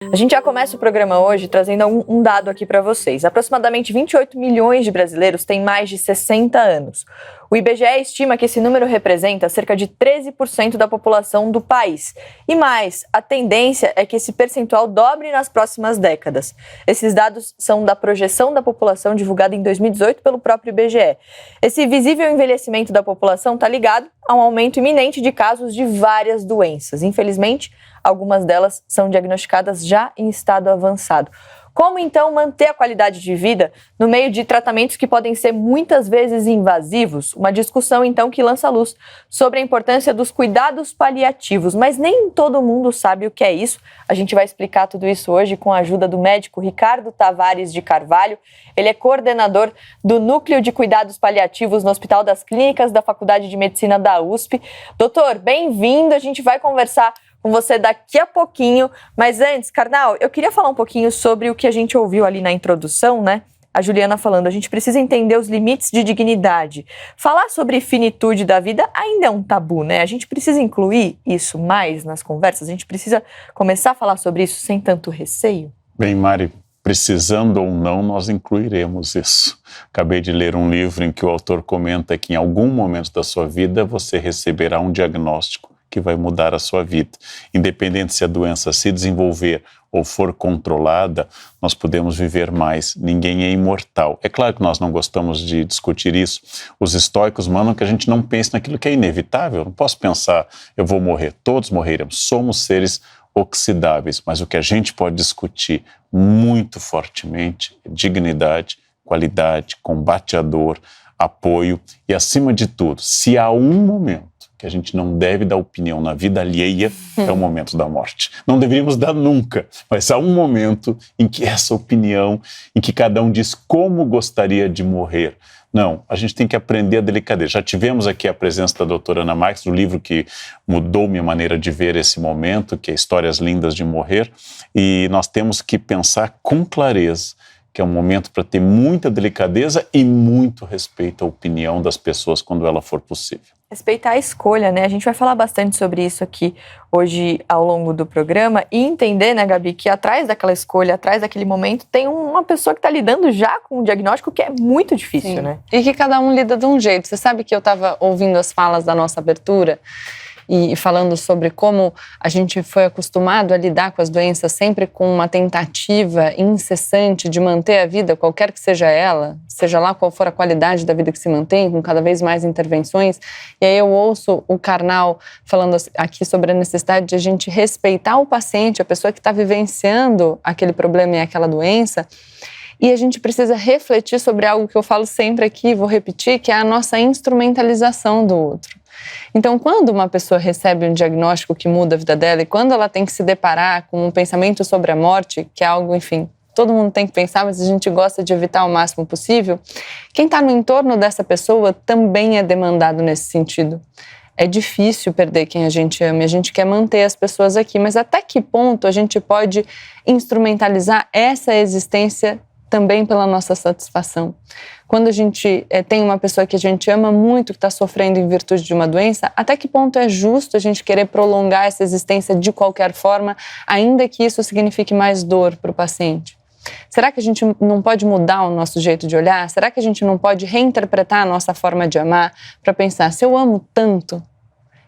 A gente já começa o programa hoje trazendo um dado aqui para vocês. Aproximadamente 28 milhões de brasileiros têm mais de 60 anos. O IBGE estima que esse número representa cerca de 13% da população do país. E mais, a tendência é que esse percentual dobre nas próximas décadas. Esses dados são da projeção da população divulgada em 2018 pelo próprio IBGE. Esse visível envelhecimento da população está ligado a um aumento iminente de casos de várias doenças. Infelizmente, algumas delas são diagnosticadas já em estado avançado. Como, então, manter a qualidade de vida no meio de tratamentos que podem ser muitas vezes invasivos? Uma discussão, então, que lança luz sobre a importância dos cuidados paliativos. Mas nem todo mundo sabe o que é isso. A gente vai explicar tudo isso hoje com a ajuda do médico Ricardo Tavares de Carvalho. Ele é coordenador do Núcleo de Cuidados Paliativos no Hospital das Clínicas da Faculdade de Medicina da USP. Doutor, bem-vindo. A gente vai conversar com você daqui a pouquinho, mas antes, Karnal, eu queria falar um pouquinho sobre o que a gente ouviu ali na introdução, né? A Juliana falando, a gente precisa entender os limites de dignidade. Falar sobre finitude da vida ainda é um tabu, né? A gente precisa incluir isso mais nas conversas, a gente precisa começar a falar sobre isso sem tanto receio? Bem, Mari, precisando ou não, nós incluiremos isso. Acabei de ler um livro em que o autor comenta que em algum momento da sua vida você receberá um diagnóstico que vai mudar a sua vida. Independente se a doença se desenvolver ou for controlada, nós podemos viver mais. Ninguém é imortal. É claro que nós não gostamos de discutir isso. Os estoicos mandam que a gente não pense naquilo que é inevitável. Eu não posso pensar, eu vou morrer. Todos morreremos. Somos seres oxidáveis. Mas o que a gente pode discutir muito fortemente é dignidade, qualidade, combate à dor, apoio e, acima de tudo, se há um momento que a gente não deve dar opinião na vida alheia, é o momento da morte. Não deveríamos dar nunca, mas há um momento em que essa opinião, em que cada um diz como gostaria de morrer. Não, a gente tem que aprender a delicadeza. Já tivemos aqui a presença da doutora Ana Marques, do livro que mudou minha maneira de ver esse momento, que é Histórias Lindas de Morrer, e nós temos que pensar com clareza que é um momento para ter muita delicadeza e muito respeito à opinião das pessoas quando ela for possível. Respeitar a escolha, né? A gente vai falar bastante sobre isso aqui hoje ao longo do programa e entender, né, Gabi, que atrás daquela escolha, atrás daquele momento, tem uma pessoa que está lidando já com um diagnóstico que é muito difícil, Sim. né? E que cada um lida de um jeito. Você sabe que eu estava ouvindo as falas da nossa abertura e falando sobre como a gente foi acostumado a lidar com as doenças sempre com uma tentativa incessante de manter a vida, qualquer que seja ela, seja lá qual for a qualidade da vida que se mantém, com cada vez mais intervenções. E aí eu ouço o Karnal falando aqui sobre a necessidade de a gente respeitar o paciente, a pessoa que está vivenciando aquele problema e aquela doença. E a gente precisa refletir sobre algo que eu falo sempre aqui, vou repetir, que é a nossa instrumentalização do outro. Então, quando uma pessoa recebe um diagnóstico que muda a vida dela e quando ela tem que se deparar com um pensamento sobre a morte, que é algo, enfim, todo mundo tem que pensar, mas a gente gosta de evitar o máximo possível, quem está no entorno dessa pessoa também é demandado nesse sentido. É difícil perder quem a gente ama e a gente quer manter as pessoas aqui, mas até que ponto a gente pode instrumentalizar essa existência também pela nossa satisfação? Quando a gente tem uma pessoa que a gente ama muito, que está sofrendo em virtude de uma doença, até que ponto é justo a gente querer prolongar essa existência de qualquer forma, ainda que isso signifique mais dor para o paciente? Será que a gente não pode mudar o nosso jeito de olhar? Será que a gente não pode reinterpretar a nossa forma de amar para pensar, se eu amo tanto,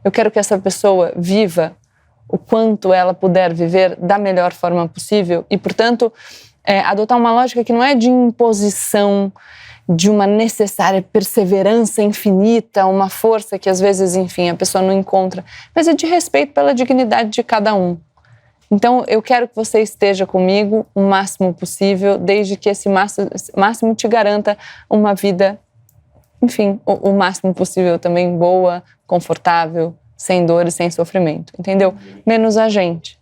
eu quero que essa pessoa viva o quanto ela puder viver da melhor forma possível e, portanto, adotar uma lógica que não é de imposição, de uma necessária perseverança infinita, uma força que às vezes, enfim, a pessoa não encontra, mas é de respeito pela dignidade de cada um. Então, eu quero que você esteja comigo o máximo possível, desde que esse máximo te garanta uma vida, enfim, o máximo possível também boa, confortável, sem dor e sem sofrimento, entendeu? Menos a gente,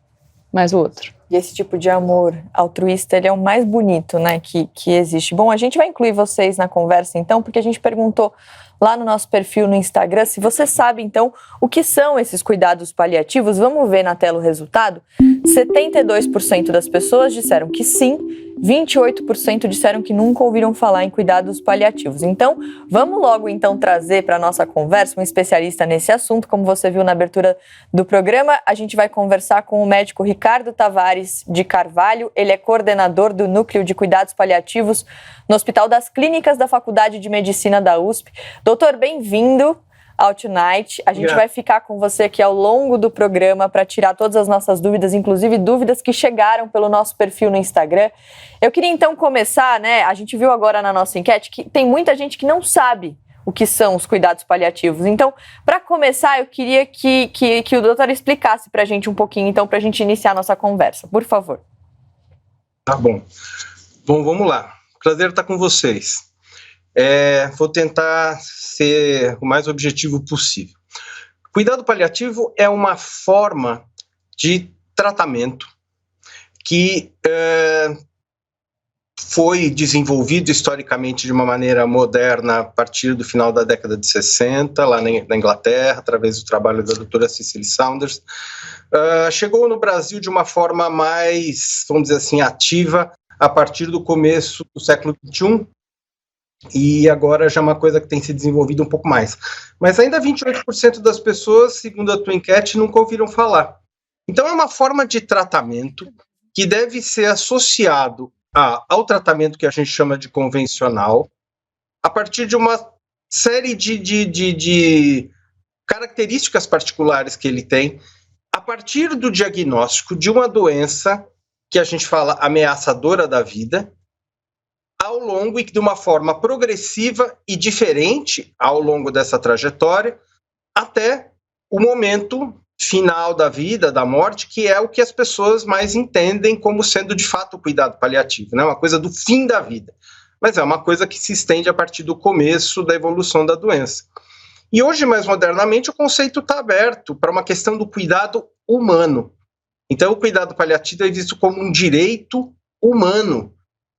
mas o outro. E esse tipo de amor altruísta, ele é o mais bonito, né, que existe. Bom, a gente vai incluir vocês na conversa, então, porque a gente perguntou lá no nosso perfil no Instagram. Se você sabe, então, o que são esses cuidados paliativos, vamos ver na tela o resultado. 72% das pessoas disseram que sim, 28% disseram que nunca ouviram falar em cuidados paliativos. Então, vamos logo então trazer para a nossa conversa um especialista nesse assunto. Como você viu na abertura do programa, a gente vai conversar com o médico Ricardo Tavares de Carvalho. Ele é coordenador do Núcleo de Cuidados Paliativos no Hospital das Clínicas da Faculdade de Medicina da USP. Doutor, bem-vindo ao Tonight. A gente vai ficar com você aqui ao longo do programa para tirar todas as nossas dúvidas, inclusive dúvidas que chegaram pelo nosso perfil no Instagram. Eu queria então começar, a gente viu agora na nossa enquete que tem muita gente que não sabe o que são os cuidados paliativos. Então, para começar, eu queria que o doutor explicasse para a gente um pouquinho, então, para a gente iniciar a nossa conversa. Por favor. Tá bom. Bom, vamos lá. Prazer estar com vocês. Vou tentar ser o mais objetivo possível. Cuidado paliativo é uma forma de tratamento que foi desenvolvido historicamente de uma maneira moderna a partir do final da década de 60, lá na Inglaterra, através do trabalho da doutora Cicely Saunders. Chegou no Brasil de uma forma mais, vamos dizer assim, ativa a partir do começo do século XXI, e agora já é uma coisa que tem se desenvolvido um pouco mais. Mas ainda 28% das pessoas, segundo a tua enquete, nunca ouviram falar. Então é uma forma de tratamento que deve ser associado ao tratamento que a gente chama de convencional, a partir de uma série de características particulares que ele tem, a partir do diagnóstico de uma doença que a gente fala ameaçadora da vida, ao longo e de uma forma progressiva e diferente ao longo dessa trajetória, até o momento final da vida, da morte, que é o que as pessoas mais entendem como sendo de fato o cuidado paliativo, né? Uma coisa do fim da vida, mas é uma coisa que se estende a partir do começo da evolução da doença. E hoje, mais modernamente, o conceito está aberto para uma questão do cuidado humano. Então, o cuidado paliativo é visto como um direito humano.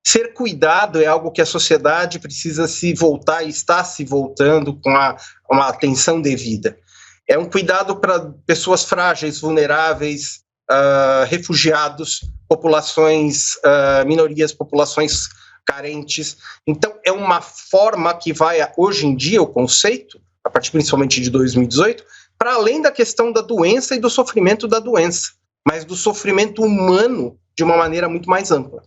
Ser cuidado é algo que a sociedade precisa se voltar e está se voltando com uma atenção devida. É um cuidado para pessoas frágeis, vulneráveis, refugiados, populações, minorias, populações carentes. Então, é uma forma que vai, hoje em dia, o conceito, a partir principalmente de 2018, para além da questão da doença e do sofrimento da doença, mas do sofrimento humano de uma maneira muito mais ampla.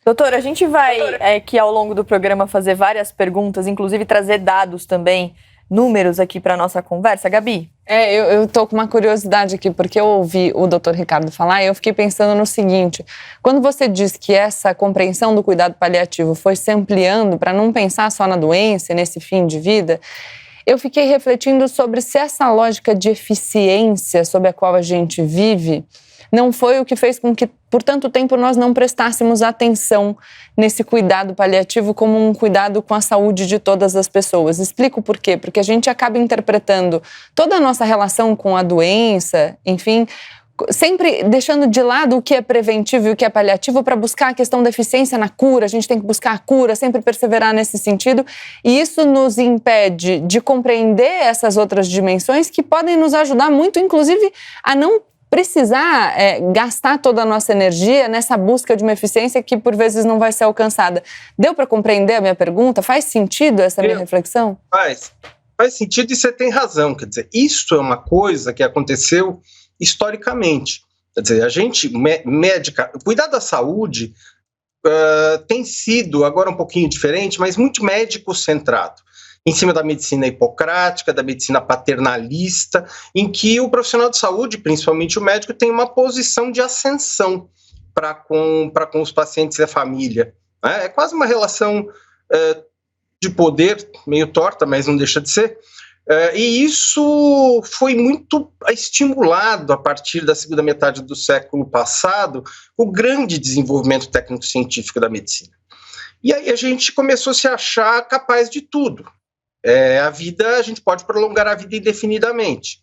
Doutor, a gente vai aqui ao longo do programa fazer várias perguntas, inclusive trazer dados também, números aqui para a nossa conversa. Gabi? Eu tô com uma curiosidade aqui, porque eu ouvi o doutor Ricardo falar e eu fiquei pensando no seguinte: quando você diz que essa compreensão do cuidado paliativo foi se ampliando para não pensar só na doença, nesse fim de vida, eu fiquei refletindo sobre se essa lógica de eficiência sob a qual a gente vive não foi o que fez com que, por tanto tempo, nós não prestássemos atenção nesse cuidado paliativo como um cuidado com a saúde de todas as pessoas. Explico por quê. Porque a gente acaba interpretando toda a nossa relação com a doença, enfim, sempre deixando de lado o que é preventivo e o que é paliativo para buscar a questão da eficiência na cura. A gente tem que buscar a cura, sempre perseverar nesse sentido, e isso nos impede de compreender essas outras dimensões que podem nos ajudar muito, inclusive, a não precisar gastar toda a nossa energia nessa busca de uma eficiência que por vezes não vai ser alcançada. Deu para compreender a minha pergunta? Faz sentido essa minha reflexão? Faz sentido, e você tem razão. Quer dizer, isso é uma coisa que aconteceu historicamente. Quer dizer, a gente, médica, cuidar da saúde tem sido agora um pouquinho diferente, mas muito médico-centrado, em cima da medicina hipocrática, da medicina paternalista, em que o profissional de saúde, principalmente o médico, tem uma posição de ascensão para com os pacientes e a família. É quase uma relação de poder, meio torta, mas não deixa de ser. E isso foi muito estimulado a partir da segunda metade do século passado, o grande desenvolvimento técnico-científico da medicina. E aí a gente começou a se achar capaz de tudo. A gente pode prolongar a vida indefinidamente.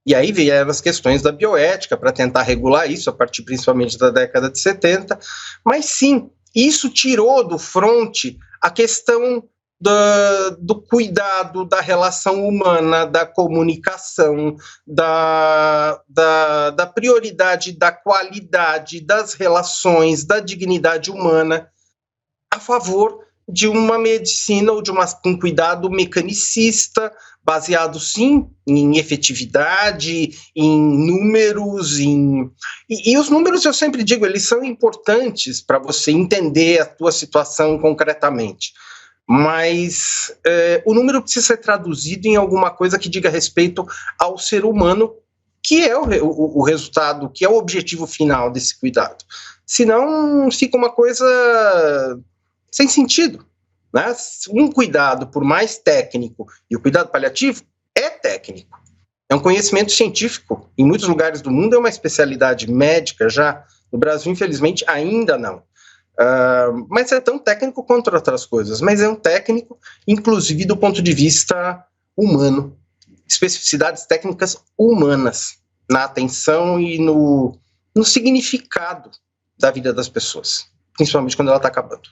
E aí vieram as questões da bioética para tentar regular isso, a partir principalmente da década de 70. Mas sim, isso tirou do fronte a questão do cuidado da relação humana, da comunicação, da prioridade da qualidade das relações, da dignidade humana, a favor de uma medicina ou de um cuidado mecanicista, baseado, sim, em efetividade, em números, e os números, eu sempre digo, eles são importantes para você entender a tua situação concretamente. Mas o número precisa ser traduzido em alguma coisa que diga respeito ao ser humano, que é o resultado, que é o objetivo final desse cuidado. Senão fica uma coisa sem sentido, né? Um cuidado, por mais técnico, e o cuidado paliativo é técnico, é um conhecimento científico, em muitos lugares do mundo é uma especialidade médica já, no Brasil, infelizmente, ainda não. Mas é tão técnico quanto outras coisas, mas é um técnico, inclusive do ponto de vista humano, especificidades técnicas humanas, na atenção e no significado da vida das pessoas, principalmente quando ela está acabando.